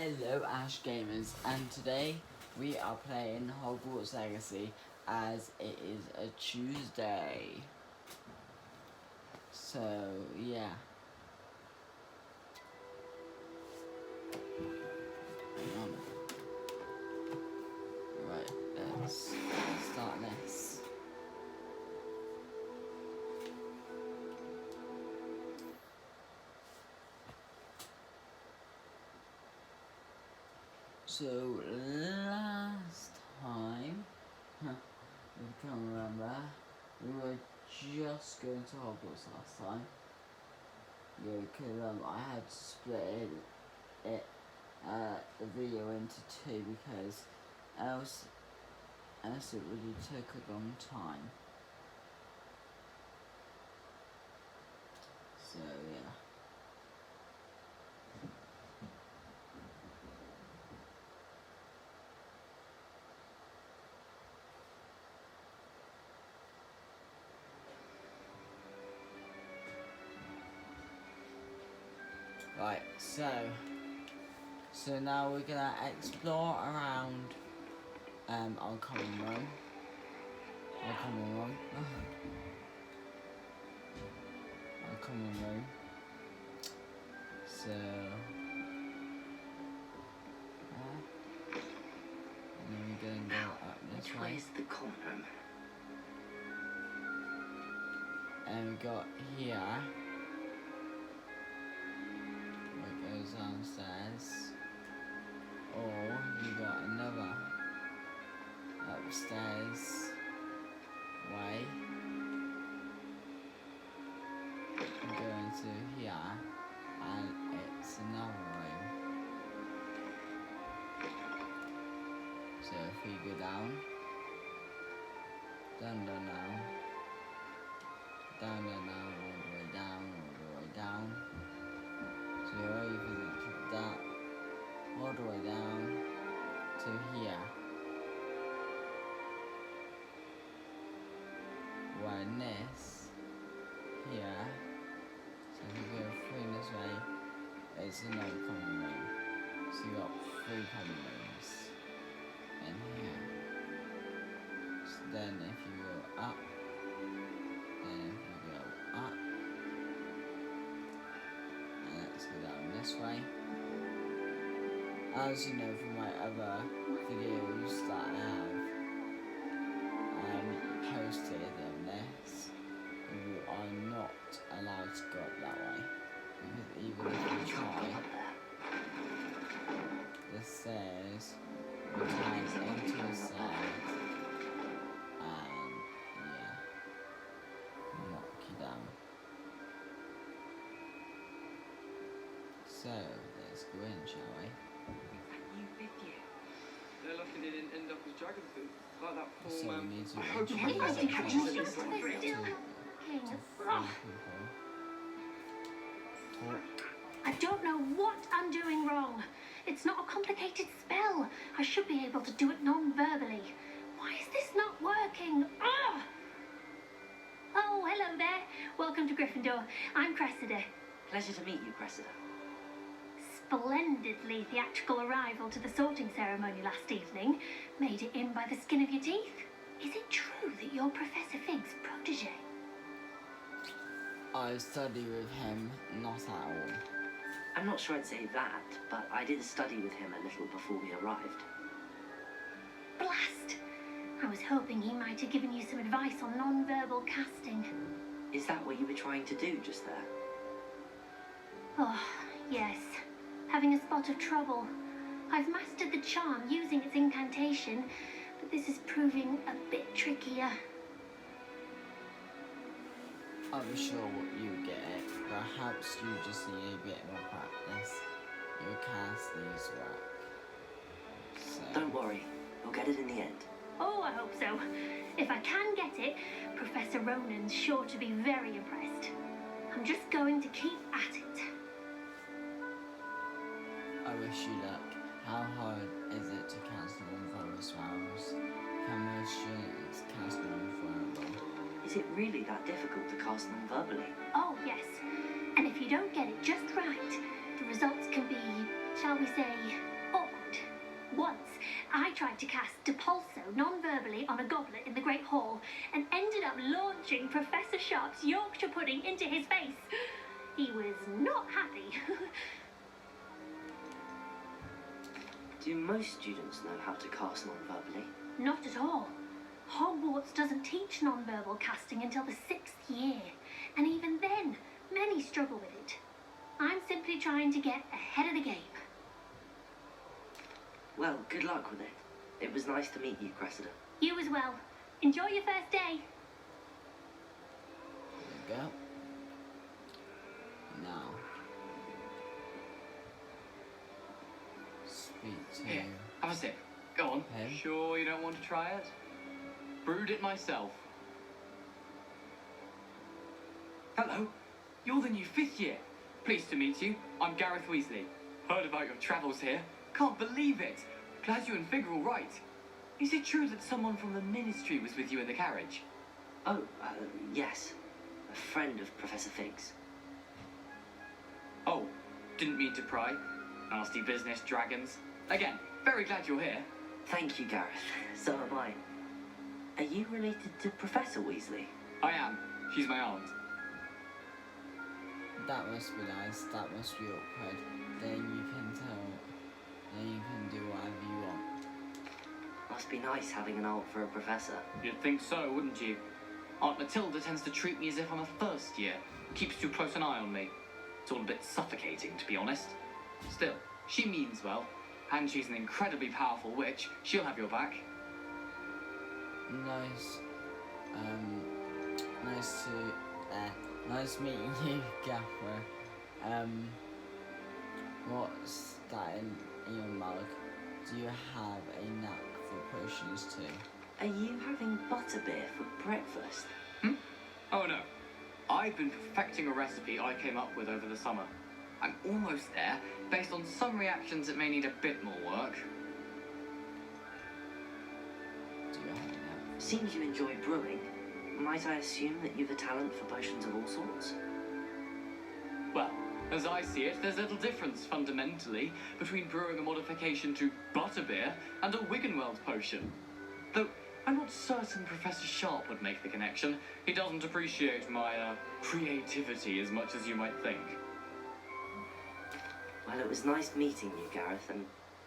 Hello ashgamers, and today we are playing Hogwarts Legacy as it is a Tuesday. So yeah. Right, let's start this. So last time, if you can remember, we were just going to Hogwarts last time. Yeah, because I had to split the video into two because else it really took a long time. So yeah. Right, so now we're gonna explore around our common room. Our common room. So and then we're gonna go up this way. Which way is the common room? And we got here. Goes downstairs, or you got another upstairs way. You go into here, and it's another room. So if we go down, all the way down. So you already visited that, all the way down to here. When this, here, so if you go through this way, it's another common room. So you got 3 common rooms in here. So then if you go up, let's go down this way. As you know from my other videos that I have posted on this, you are not allowed to go up that way. Because even if you try, the stairs will turn into a side and knock you down. So, let's go in, shall we? And you with you? They're lucky they didn't end up as dragon food, like that poor So man. we need to I hope introduce he catches people it. to 3 people. Talk. I don't know what I'm doing wrong. It's not a complicated spell. I should be able to do it non-verbally. Why is this not working? Ugh! Oh, hello there. Welcome to Gryffindor. I'm Cressida. Pleasure to meet you, Cressida. Splendidly theatrical arrival to the sorting ceremony last evening. Made it in by the skin of your teeth. Is it true that you're Professor Fig's protege? I study with him, not at all. I'm not sure I'd say that, but I did study with him a little before we arrived. Blast! I was hoping he might have given you some advice on non-verbal casting. Is that what you were trying to do just there? Oh, yes. Having a spot of trouble. I've mastered the charm using its incantation, but this is proving a bit trickier. I'm sure what you get it. Perhaps you just need a bit more practice. Your cast needs work. So. Don't worry, you'll get it in the end. Oh, I hope so. If I can get it, Professor Ronan's sure to be very impressed. I'm just going to keep at it. I wish you luck. How hard is it to cast non-verbal spells? Can most students cast non-verbal? Is it really that difficult to cast them verbally? Oh, yes. And if you don't get it just right, the results can be, shall shall we say, awkward. Once, I tried to cast Depulso non-verbally on a goblet in the Great Hall and ended up launching Professor Sharp's Yorkshire pudding into his face. He was not happy. Do most students know how to cast non-verbally? Not at all. Hogwarts doesn't teach non-verbal casting until the 6th year, and even then, many struggle with it. I'm simply trying to get ahead of the game. Well, good luck with it. It was nice to meet you, Cressida. You as well. Enjoy your first day. There we go. Now, speak to Here, have a sip. Go on. him. Sure you don't want to try it? Brewed it myself. Hello, you're the new 5th year. Pleased to meet you. I'm Gareth Weasley. Heard about your travels here. Can't believe it. Glad you and Fig are all right. Is it true that someone from the Ministry was with you in the carriage? Oh, yes. A friend of Professor Fig's. Oh, didn't mean to pry. Nasty business, dragons. Again, very glad you're here. Thank you, Gareth. So am I. Are you related to Professor Weasley? I am. She's my aunt. That must be nice. That must be awkward. Then you can tell. Then you can do whatever you want. Must be nice having an aunt for a professor. You'd think so, wouldn't you? Aunt Matilda tends to treat me as if I'm a first year. Keeps too close an eye on me. It's all a bit suffocating, to be honest. Still, she means well. And she's an incredibly powerful witch. She'll have your back. Nice. Nice meeting you, Gaffer. What's that in your mug? Do you have a knack for potions too? Are you having butterbeer for breakfast? Oh no. I've been perfecting a recipe I came up with over the summer. I'm almost there. Based on some reactions, it may need a bit more work. Do you have a knack? Seems you enjoy brewing. Might I assume that you've a talent for potions of all sorts? Well, as I see it, there's little difference, fundamentally, between brewing a modification to butterbeer and a Wiggenweld potion. Though, I'm not certain Professor Sharp would make the connection. He doesn't appreciate my, creativity as much as you might think. Well, it was nice meeting you, Gareth, and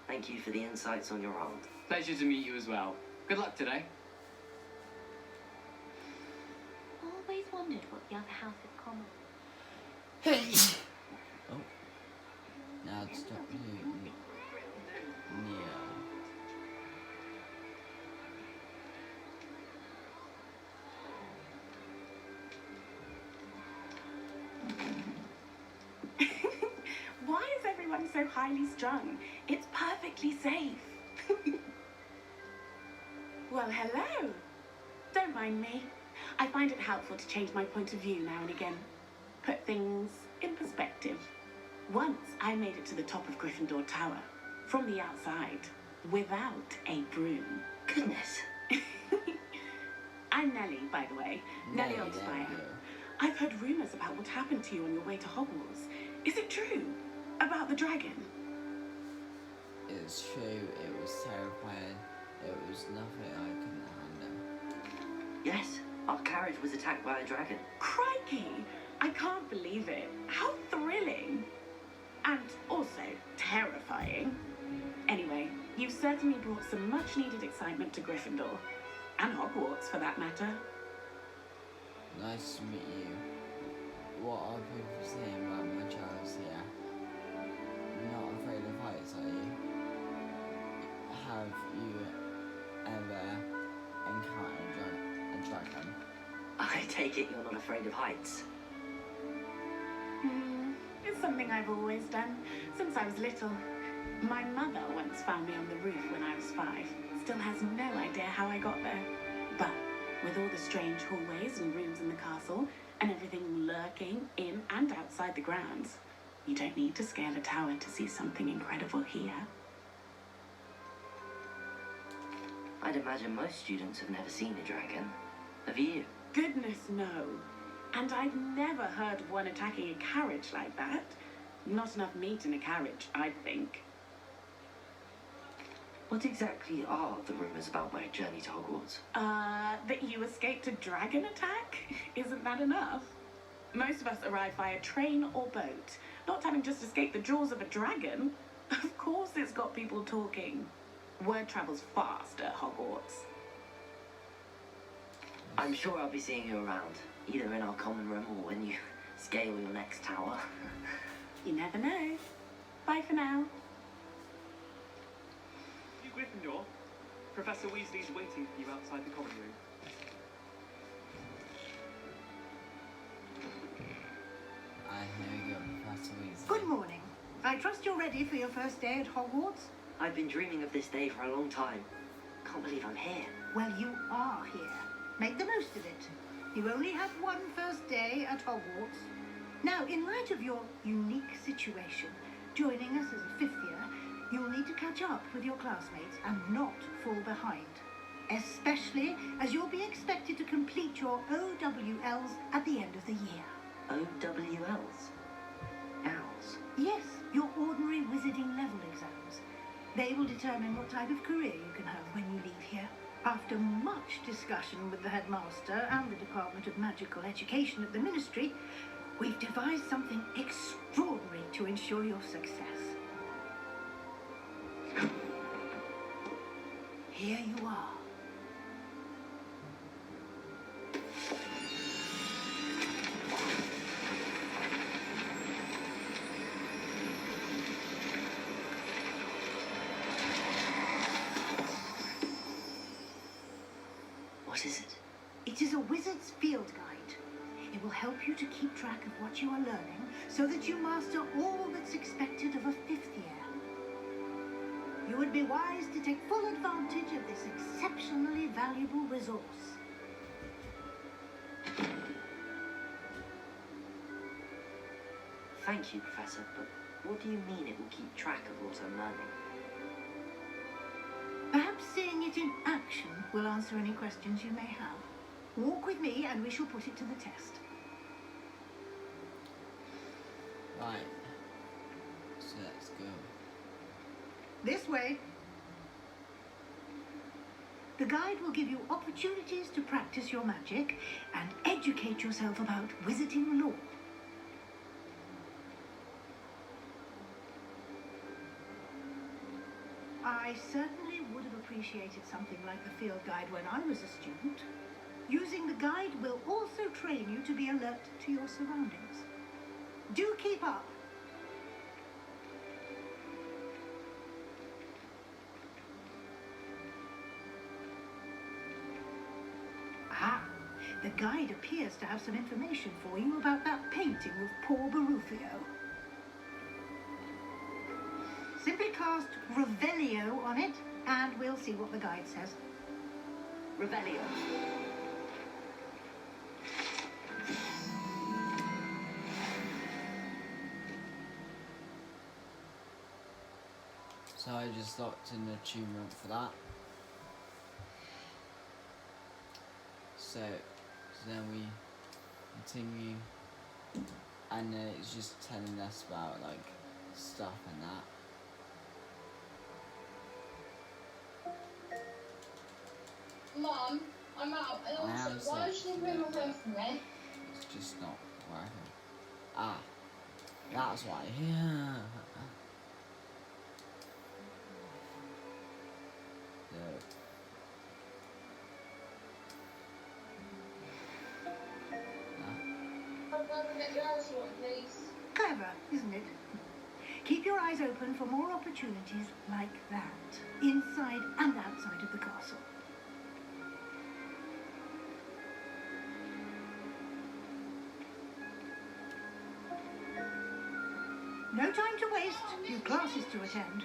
thank you for the insights on your aunt. Pleasure to meet you as well. Good luck today. Always wondered what the other house had common. Oh. Now it's Dr. Neo. Why is everyone so highly strung? It's perfectly safe. Well, hello. Don't mind me. I find it helpful to change my point of view now and again. Put things in perspective. Once I made it to the top of Gryffindor Tower, from the outside, without a broom. Goodness. I'm Nellie, by the way. Nellie There Oldspire. we go. I've heard rumours about what happened to you on your way to Hogwarts. Is it true? About the dragon? It's true, it was terrifying. It was nothing I couldn't handle. Yes, our carriage was attacked by a dragon. Crikey! I can't believe it. How thrilling! And also terrifying. Anyway, you've certainly brought some much-needed excitement to Gryffindor. And Hogwarts, for that matter. Nice to meet you. What are people saying about my travels here? Not afraid of heights, are you? Have you ever encountered a dragon? I take it you're not afraid of heights. It's something I've always done, since I was little. My mother once found me on the roof when I was 5. Still has no idea how I got there. But with all the strange hallways and rooms in the castle, and everything lurking in and outside the grounds, you don't need to scale a tower to see something incredible here. I'd imagine most students have never seen a dragon. Have you? Goodness, no. And I've never heard of one attacking a carriage like that. Not enough meat in a carriage, I'd think. What exactly are the rumours about my journey to Hogwarts? That you escaped a dragon attack? Isn't that enough? Most of us arrive via train or boat, not having just escaped the jaws of a dragon. Of course it's got people talking. Word travels fast at Hogwarts. I'm sure I'll be seeing you around, either in our common room or when you scale your next tower. You never know. Bye for now. You Gryffindor? Professor Weasley's waiting for you outside the common room. Here we go, Professor Weasley. Good morning. I trust you're ready for your first day at Hogwarts? I've been dreaming of this day for a long time. Can't believe I'm here. Well, you are here. Make the most of it. You only have one first day at Hogwarts. Now, in light of your unique situation, joining us as a fifth year, you'll need to catch up with your classmates and not fall behind. Especially as you'll be expected to complete your OWLs at the end of the year. OWLs? Owls? Yes, your ordinary wizarding level exams. They will determine what type of career you can have when you leave here. After much discussion with the headmaster and the Department of Magical Education at the Ministry, we've devised something extraordinary to ensure your success. Here you are. What is it? It is a wizard's field guide. It will help you to keep track of what you are learning so that you master all that's expected of a fifth year. You would be wise to take full advantage of this exceptionally valuable resource. Thank you, Professor, but what do you mean it will keep track of what I'm learning? Perhaps seeing it in action will answer any questions you may have. Walk with me and we shall put it to the test. Right. So let's go. This way. The guide will give you opportunities to practice your magic and educate yourself about wizarding lore. I certainly would have appreciated something like the field guide when I was a student. Using the guide will also train you to be alert to your surroundings. Do keep up. Ah, the guide appears to have some information for you about that painting of poor Barufio. Simply cast Revelio on it, and we'll see what the guide says. Revelio. So I just locked in the achievement for that. So then we continue, and it's just telling us about like stuff and that. Mum, I'm out. And I am also, why is she bring my phone from me? It's just not working. Ah, that's why. Yeah. I'm going to get your house one, please. Clever, isn't it? Keep your eyes open for more opportunities like that, inside and outside of the castle. No time to waste. You've classes to attend.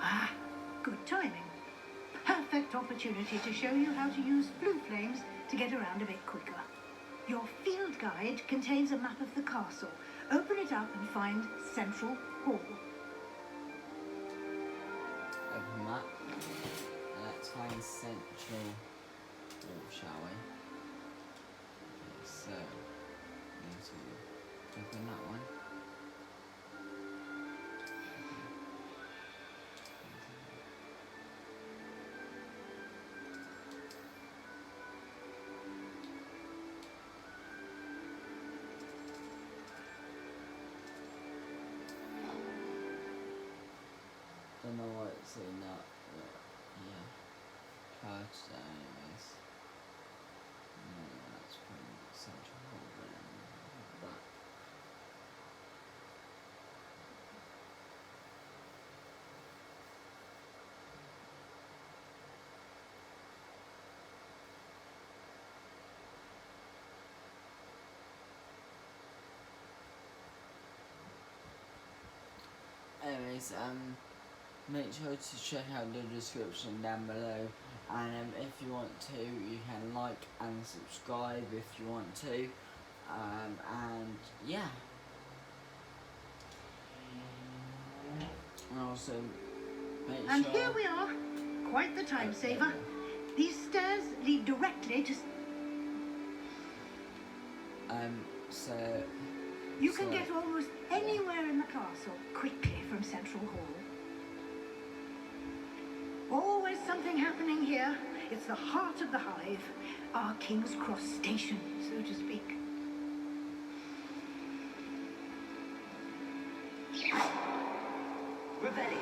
Ah, good timing. Perfect opportunity to show you how to use blue flames to get around a bit quicker. Your field guide contains a map of the castle. Open it up and find Central Hall. Open that. Let's find Central walk, shall we? Okay, so need to click on that one. Don't know what it's in that, but yeah. Charged that anyways. No, that's from Central Hogwarts. But anyways, make sure to check out the description down below, and if you want to, you can like and subscribe if you want to, and yeah, and also make And sure. here we are. Quite the time saver. These stairs lead directly to... So You can so- get almost anywhere in the castle quickly from Central Hall. Always something happening here. It's the heart of the hive, our King's Cross station, so to speak. Rebellion.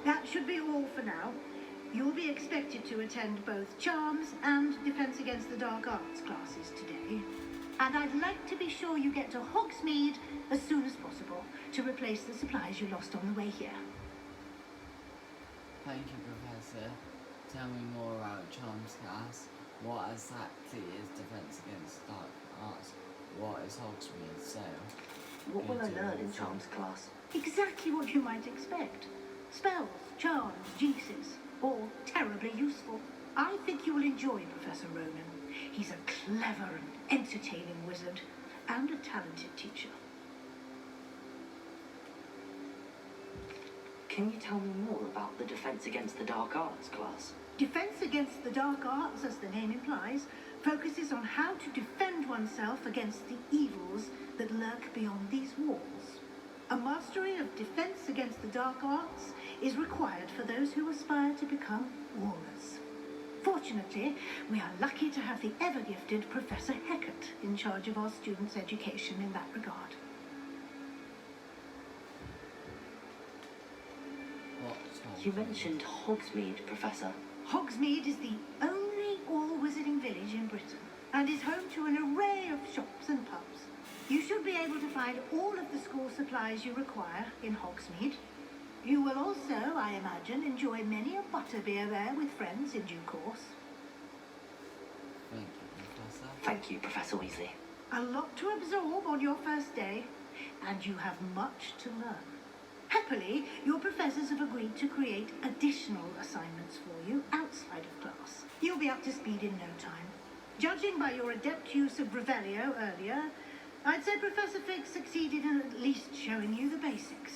That should be all for now. You'll be expected to attend both Charms and Defense Against the Dark Arts classes today. And I'd like to be sure you get to Hogsmeade as soon as possible to replace the supplies you lost on the way here. Thank you, Professor. Tell me more about Charms class. What exactly is Defense Against Dark Arts? What is Hogsmeade? So, What will I learn in Charms class? Exactly what you might expect. Spells, charms, jinxes, all terribly useful. I think you will enjoy Professor Ronan. He's a clever and entertaining wizard, and a talented teacher. Can you tell me more about the Defense Against the Dark Arts class? Defense Against the Dark Arts, as the name implies, focuses on how to defend oneself against the evils that lurk beyond these walls. A mastery of Defense Against the Dark Arts is required for those who aspire to become warriors. Fortunately, we are lucky to have the ever-gifted Professor Hecat in charge of our students' education in that regard. what's You Hogsmeade? mentioned Hogsmeade, Professor. Hogsmeade is the only all-wizarding village in Britain and is home to an array of shops and pubs. You should be able to find all of the school supplies you require in Hogsmeade. You will also, I imagine, enjoy many a butterbeer there with friends in due course. Thank you, Professor. Thank you, Professor Weasley. A lot to absorb on your first day, and you have much to learn. Happily, your professors have agreed to create additional assignments for you outside of class. You'll be up to speed in no time. Judging by your adept use of Revelio earlier, I'd say Professor Fig succeeded in at least showing you the basics.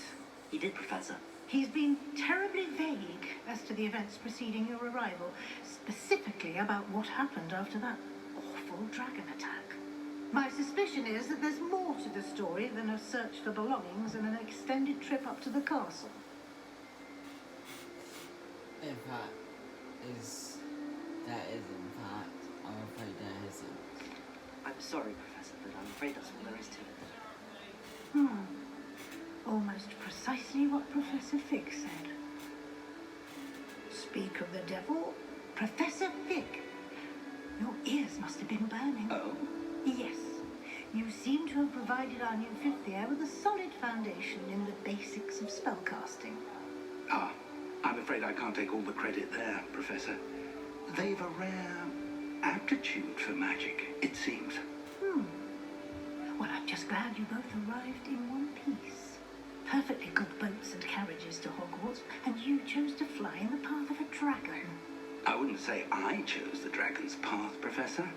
He did, Professor. He's been terribly vague as to the events preceding your arrival, specifically about what happened after that awful dragon attack. My suspicion is that there's more to the story than a search for belongings and an extended trip up to the castle. In fact, there is in fact, I'm afraid there isn't. I'm sorry, Professor, but I'm afraid that's all there is to it. Almost precisely what Professor Fig said. Speak of the devil, Professor Fig. Your ears must have been burning. Oh? Yes. You seem to have provided our new fifth year with a solid foundation in the basics of spellcasting. Ah, I'm afraid I can't take all the credit there, Professor. They've a rare aptitude for magic, it seems. Well, I'm just glad you both arrived in one piece. Perfectly good boats and carriages to Hogwarts, and you chose to fly in the path of a dragon. I wouldn't say I chose the dragon's path, Professor.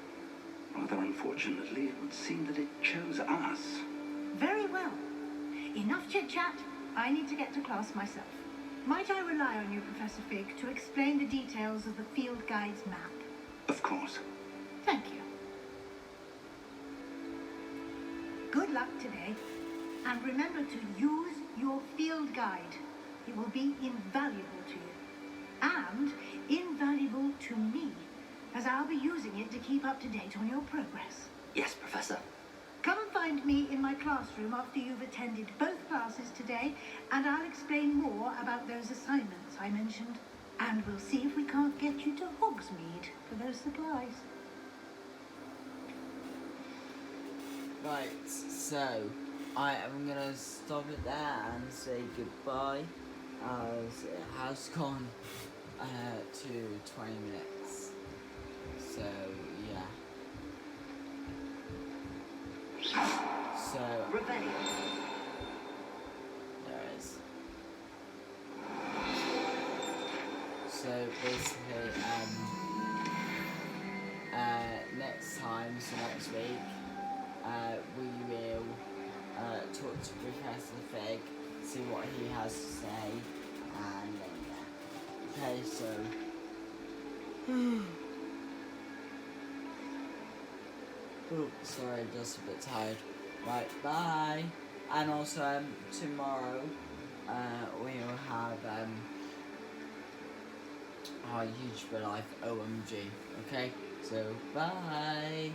Rather unfortunately, it would seem that it chose us. Very well. Enough chit-chat. I need to get to class myself. Might I rely on you, Professor Fig, to explain the details of the field guide's map? Of course. Thank you. Good luck today. And remember to use your field guide. It will be invaluable to you. And invaluable to me, as I'll be using it to keep up to date on your progress. Yes, Professor. Come and find me in my classroom after you've attended both classes today, and I'll explain more about those assignments I mentioned. And we'll see if we can't get you to Hogsmeade for those supplies. Right, so I am gonna stop it there and say goodbye, as it has gone to 20 minutes. So yeah. So Rebellion. there it is. So basically, next time, so next week, we will talk to Professor Fig, see what he has to say, and then yeah. Okay, so oh, sorry, just a bit tired. Right, bye. And also tomorrow we will have our huge real life OMG. Okay, so bye.